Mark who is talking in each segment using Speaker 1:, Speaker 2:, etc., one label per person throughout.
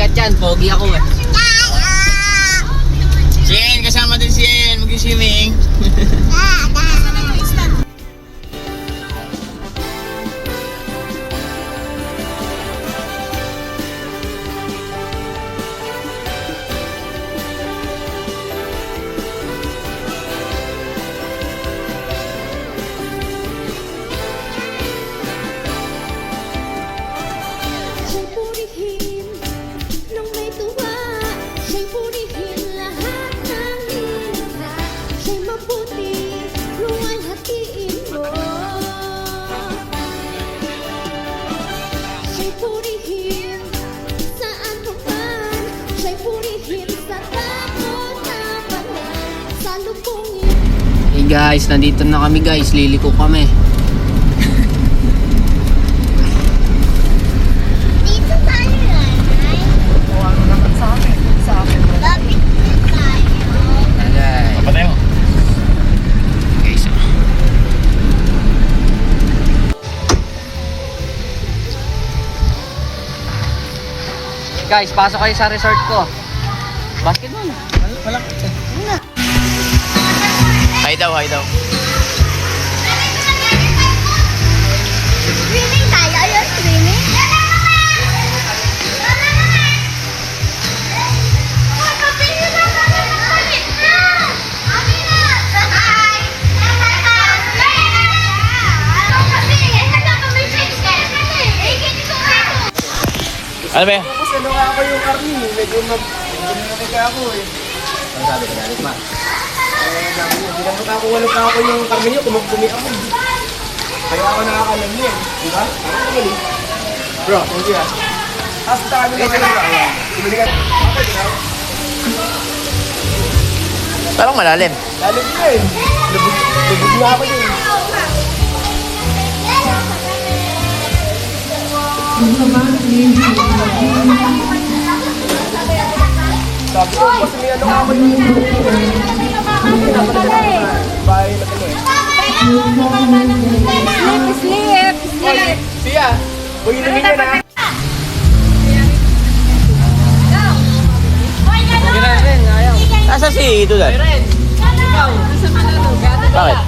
Speaker 1: sikat yan, pogi ako eh. Si Ian, kasama din si Ian, mag-swimming. Hey guys, nandito na kami guys, liliko kami.
Speaker 2: Dito tayo yan, ay.
Speaker 3: O ano naman sa akin? Sa akin.
Speaker 2: Lapit na tayo.
Speaker 1: Alright.
Speaker 4: Papatay mo.
Speaker 1: Okay, so. Guys, pasok kayo sa resort ko. Basketball.
Speaker 3: Wala.
Speaker 1: Hi daw, hi daw.
Speaker 2: Swimming tayo, ayaw swimming.
Speaker 1: Ano ba?
Speaker 3: Tapos ano nga ako yung army, medyo nagka ako eh.
Speaker 1: Ano sabi ka nalit, ma?
Speaker 3: Ginamot ako, walo pa ako yung karmi niyo, kumagdumi ako. Kaya ako nakakalam niya eh. Diba? Ako galing. Bro, thank you ah. Hasta kami na kayo. Ibili ka.
Speaker 1: Parang malalim.
Speaker 3: Lalim ko eh. Lubog na ako yun. Sabi ko, kasi may ano ako yung bahay na ano eh.
Speaker 2: Sleep.
Speaker 3: Siya, huwag inumin niya na.
Speaker 1: Nasa si ito dahil? Bakit?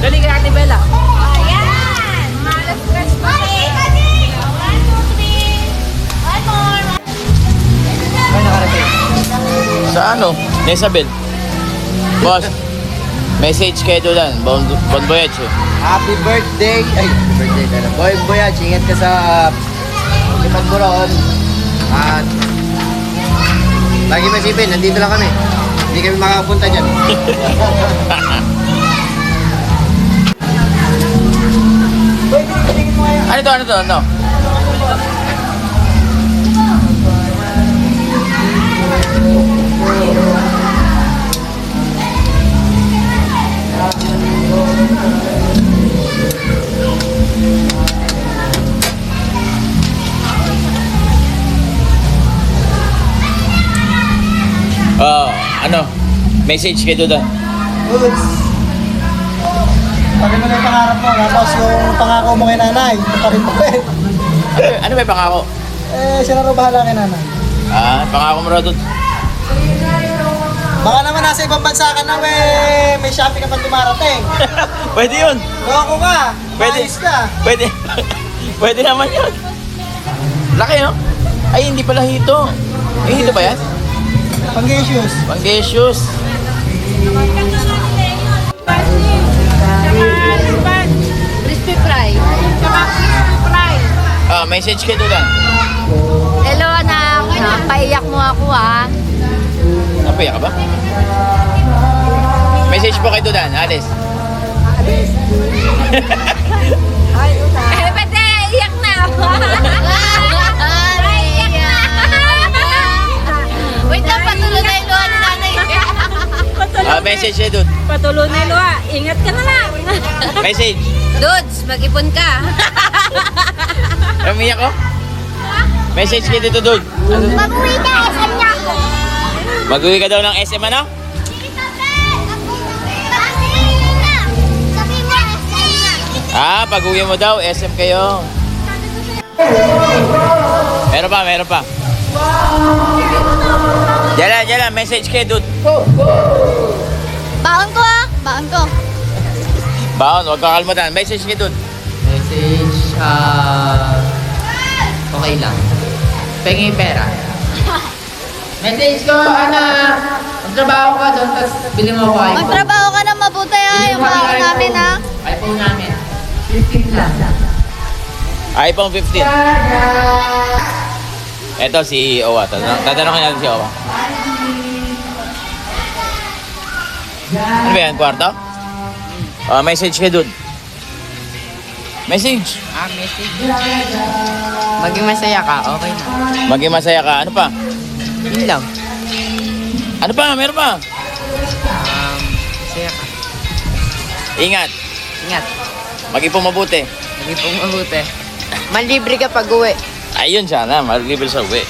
Speaker 2: Dali ka Ate Bella. Ayan! Malas stress ko eh. 1, 2, 3. One more.
Speaker 1: Ay, nakarating. Sa ano? Nesabel. Boss, message kayo doon. Bon voyage eh.
Speaker 4: Happy birthday! Ay, birthday ka na. Boy, Voyage, ingat ka sa lipad mo roon. At lagi masipin, nandito lang kami. Hindi kami makakapunta dyan.
Speaker 1: Ano to? Ano to? Ano? Ano? Message kayo doon.
Speaker 3: Goods. Pagin mo na yung pangarap mo, tapos yung pangako mo kay nanay, pa rin mo eh.
Speaker 1: Ano ba yung pangako?
Speaker 3: Eh, siya na rin bahala kay nanay.
Speaker 1: Pangako mo raw doon.
Speaker 3: Baka naman nasa ibang bansa ka na, may shopping ka pa dumarating.
Speaker 1: Pwede yun.
Speaker 3: Loko ka,
Speaker 1: Pwede.
Speaker 3: maayos ka.
Speaker 1: Pwede. Pwede naman yun. Laki, no? Ay, hindi pala hito. Eh, hito ba yan?
Speaker 3: Pang-issues.
Speaker 1: Panggesius.
Speaker 2: Crispy fry. Crispy fry.
Speaker 1: Message kayo doon.
Speaker 2: Hello anak. Paiyak mo ako ha.
Speaker 1: Napaya ka ba? Message po kayo doon, Alice.
Speaker 2: Eh, pwede, iyak na. Iyak na. Wait lang, patuloy na yung luha ni nanay.
Speaker 1: Message kayo doon.
Speaker 5: Patuloy na luha. Ingat ka na lang.
Speaker 1: Message.
Speaker 2: Dudes, mag-ipon ka.
Speaker 1: Umiyak ko? Message kayo dito doon.
Speaker 2: Mag-uwi ka, SM niya ako.
Speaker 1: Mag-uwi ka daw ng SM ano? Pag-uwi mo daw, SM kayo. Meron pa, meron pa. Diyan lang, message kay dude.
Speaker 2: Baon ko ah. Baon ko.
Speaker 1: Baon, huwag kakalimutan. Message kay dude.
Speaker 6: Message, okay lang. Pengi pera. Message ko, magtrabaho ka doon, tapos bili mo ako iPhone.
Speaker 2: Magtrabaho ka na mabuti ah.
Speaker 6: Bili
Speaker 2: Yung
Speaker 6: mo kami
Speaker 2: baon namin ah.
Speaker 6: iPhone namin. 15 lang.
Speaker 1: iPhone 15. Ito si Owa. Tatanungin natin si Owa. Ano ba yan? Kwarto? Message kay dude. Message.
Speaker 6: Message. Maging masaya ka, okay na.
Speaker 1: Maging masaya ka. Ano pa?
Speaker 6: Yun lang.
Speaker 1: Ano pa? Meron pa?
Speaker 6: Masaya ka.
Speaker 1: Ingat.
Speaker 6: Ingat.
Speaker 1: Mag-ipong mabuti.
Speaker 6: Maging pong mabuti. Manlibre ka pag uwi.
Speaker 1: Ayun sana. Mag-libre sa uwi.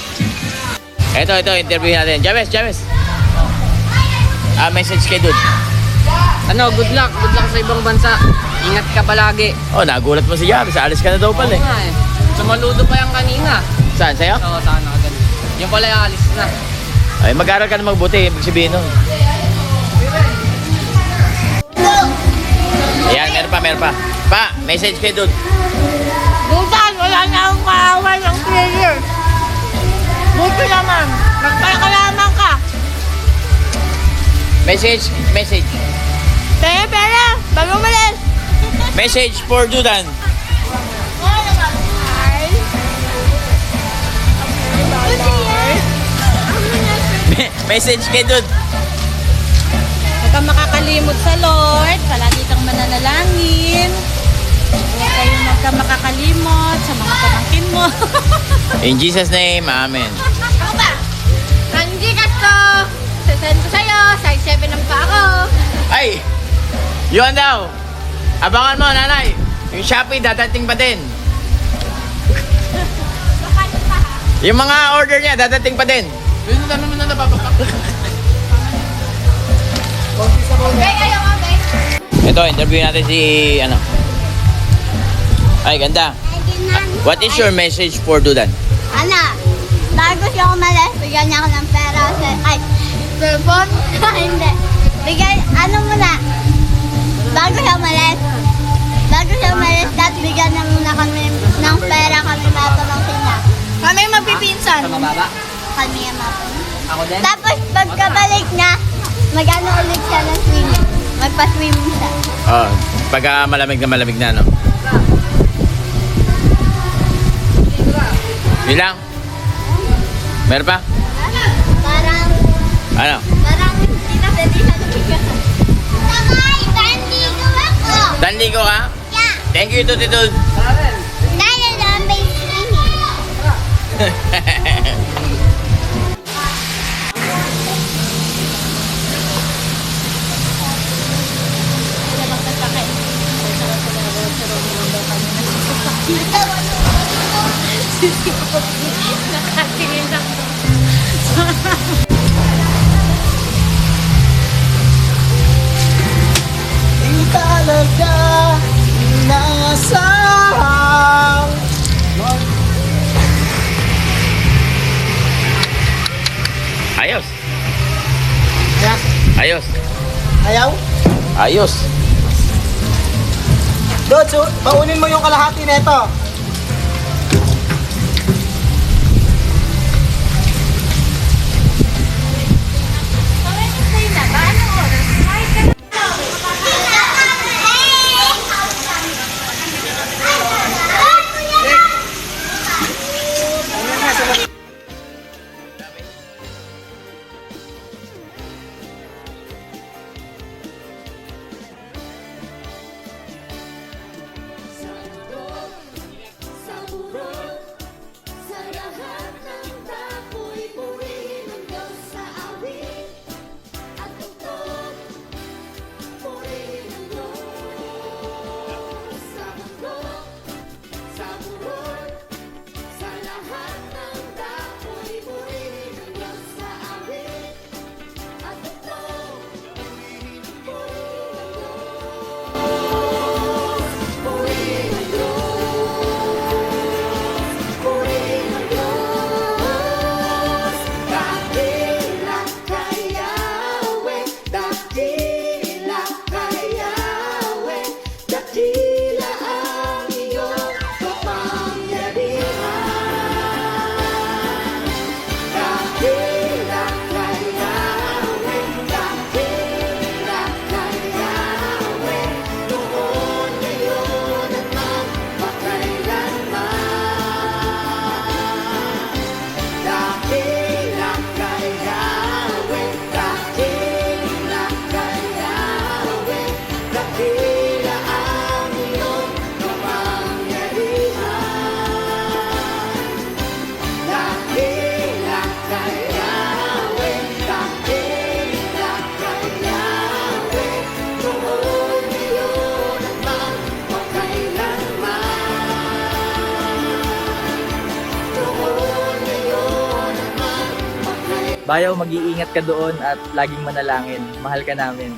Speaker 1: Ito. Interview natin. James. Message kay dude.
Speaker 6: Good luck. Good luck sa ibang bansa. Ingat ka palagi.
Speaker 1: Nagulat mo si James. Alis ka na daw pala eh.
Speaker 6: nga eh. Sumaludo pa yung kanina.
Speaker 1: Saan? Sa'yo?
Speaker 6: Oo, sana ka ganun. Yung pala yung alis na.
Speaker 1: Ay, mag-aral ka na magbuti. Ibig sabihin nun. Ayan, meron pa. Pa, message kay dude.
Speaker 2: Butan, wala na akong kaaway ng player. Buti naman. Magpakalaman ka.
Speaker 1: Message.
Speaker 2: Pera. Bago malis.
Speaker 1: Message for Dudan. Message kay dude.
Speaker 5: Huwag kang makakalimot sa Lord. Palagi kang mananalangin. Huwag kayong makakalimot sa mga pamangkin mo.
Speaker 1: In Jesus' name, Amen.
Speaker 2: Ako ba? Nandikas ko. Sasend ko sa'yo. Size 7 ang pa ako.
Speaker 1: Ay! Yun daw! Abangan mo, nanay! Yung Shopee, dadating pa din. Yung mga order niya, dadating pa din.
Speaker 6: Yun na naman na napapapak.
Speaker 2: Okay, ayaw ko, guys.
Speaker 1: Ito, interview natin si, Ay, ganda. What is your message for Dudan?
Speaker 2: Ana, bago siya umalis, bigyan niya ako ng pera. Cellphone? Hindi. Bigyan, muna. Bago siya umalis, dapat bigyan na muna kami ng pera kami mapamangkin niya. Kami magpipinsan.
Speaker 6: Sa mababa?
Speaker 2: Kami ang mapamangkin.
Speaker 6: Ako din?
Speaker 2: Tapos pagkabalik niya, mag-ano ulit siya ng swimming. Magpa-swimming siya.
Speaker 1: Pagka malamig na, no? Yun lang? Meron pa?
Speaker 2: Parang hindi na pwede siya lumigyan. Sakay, dandigo ako.
Speaker 1: Danligo ka?
Speaker 2: Yeah.
Speaker 1: Thank you, Tutidud.
Speaker 2: Dahil lang may swimming.
Speaker 5: Nakatingin lang.
Speaker 3: Di talaga inasahang
Speaker 1: Ayos.
Speaker 3: Yeah.
Speaker 1: Ayos.
Speaker 3: Ayaw?
Speaker 1: Ayos.
Speaker 3: Dod, so, baunin mo yung kalahati nito.
Speaker 1: Bayaw, mag-iingat ka doon at laging manalangin. Mahal ka namin.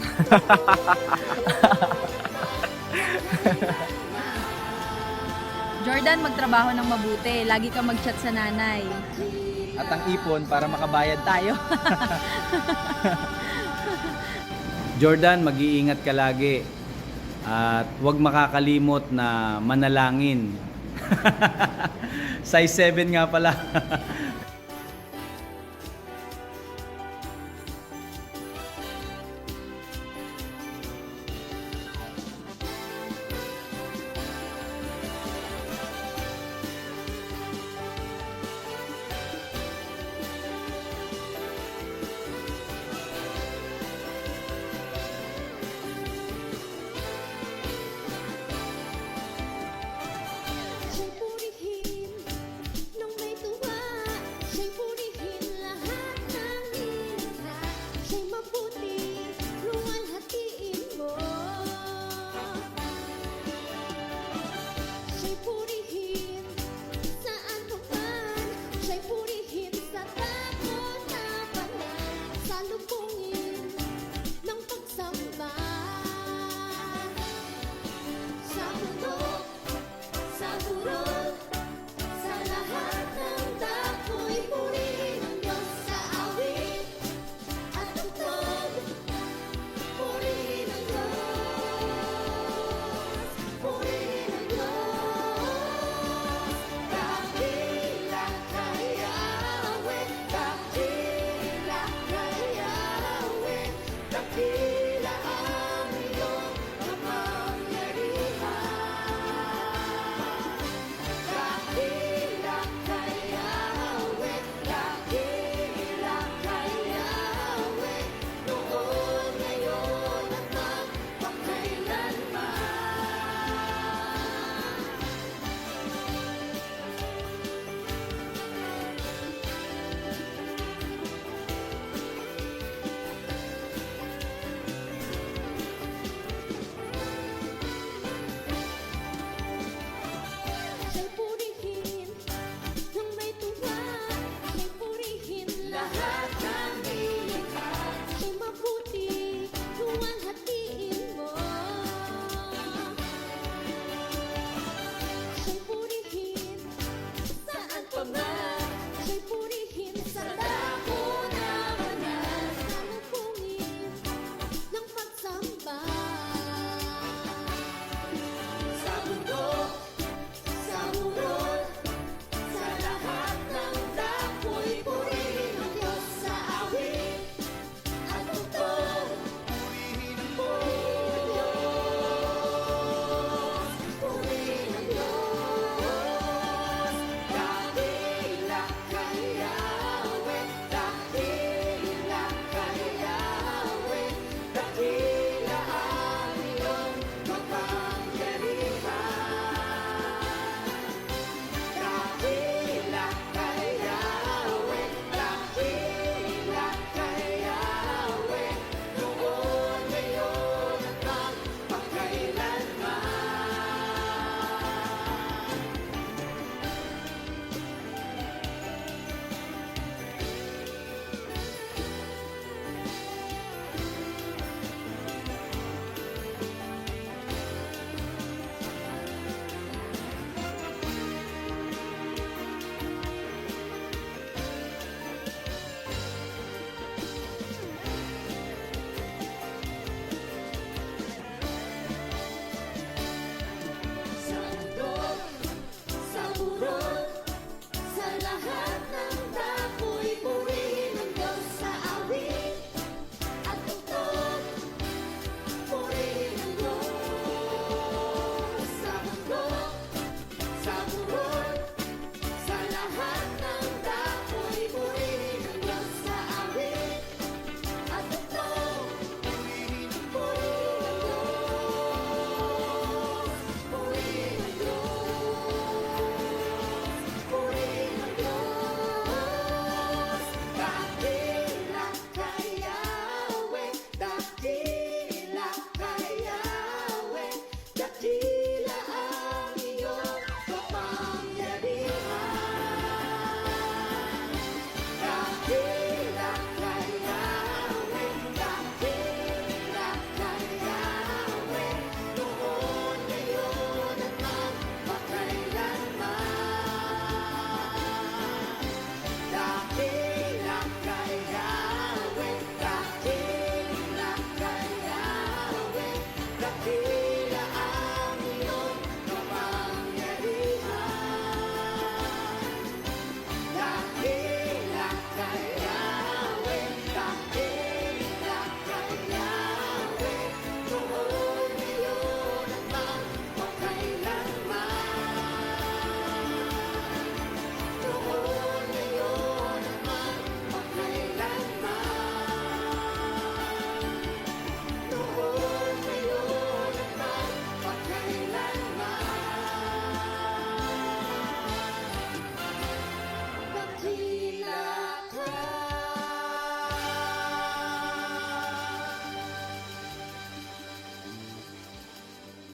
Speaker 7: Jordan, magtrabaho ng mabuti. Lagi ka mag-chat sa nanay.
Speaker 1: At ang ipon para makabayad tayo.
Speaker 8: Jordan, mag-iingat ka lagi. At huwag makakalimot na manalangin. Size 7 nga pala.